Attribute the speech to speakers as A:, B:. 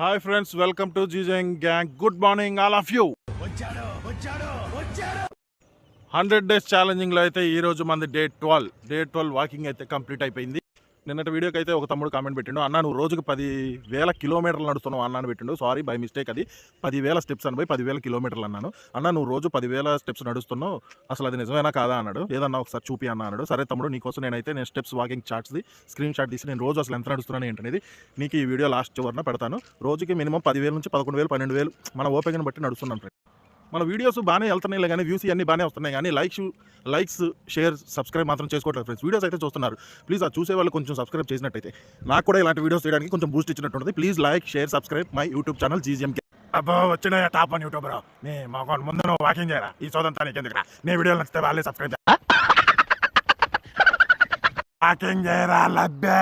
A: Hi friends, welcome to జీజంగ్ gang. Good morning all of you. 100 days ఛాలెంజింగ్లో అయితే ఈరోజు మంది డే 12 వాకింగ్ అయితే కంప్లీట్ అయిపోయింది. నిన్నటి వీడియోకి అయితే ఒక తమ్ముడు కామెంట్ పెట్టిండు, అన్న నువ్వు రోజుకు 10,000 కిలోమీటర్లు నడుస్తున్నావు అన్న అని పెట్టిండు. సారీ, బై మిస్టేక్, అది 10,000 స్టెప్స్ అని పోయి 10,000 కిలోమీటర్లు అన్నాను. అన్న నువ్వు రోజు 10,000 స్టెప్స్ నడుస్తున్నావు, అసలు అది నిజమేనా కాదా అన్నాడు. ఏదన్నా ఒకసారి చూపి అన్న అన్నాడు. సరే తమ్ముడు, నీకోసం నేను స్టెప్స్ వాకింగ్ చార్ట్స్ది స్క్రీన్ షాట్ తీసి నేను రోజు అసలు ఎంత నడుస్తున్నాను ఏంటనేది నీకు ఈ వీడియో లాస్ట్ చివరిన పెడతాను. రోజుకి మినిమం 10,000 నుంచి 11,000 12,000 మన ఓపెన్ బట్టి నడుస్తున్నాను ఫ్రెండ్. మన వీడియోస్ బాగానే వెళ్తున్నాయి కానీ వ్యూస్ అన్నీ బాగానే వస్తున్నాయి కానీ లైక్స్ షేర్ సబ్స్క్రైబ్ మాత్రం చేసుకోవట్లేదు ఫ్రెండ్స్. వీడియోస్ అయితే చూస్తున్నారు, ప్లీజ్ ఆ చూసే వాళ్ళు కొంచెం సబ్స్క్రైబ్ చేసినట్టయితే నాకు కూడా ఇలాంటి వీడియోస్ చేయడానికి కొంచెం బూస్ట్ ఇచ్చినట్టు. Please like share subscribe my YouTube channel GGM. అబ్బో వచ్చిన టాప్ అని యూట్యూబ్ రా, నే మా ముందు వాకింగ్ చేయరా, ఈ సోదంతా నీకు ఎందుకురా. నే వీడియోలు నచ్చితే వాళ్ళే సబ్స్క్రైబ్ వాకింగ్ చేయరా లబ్బే.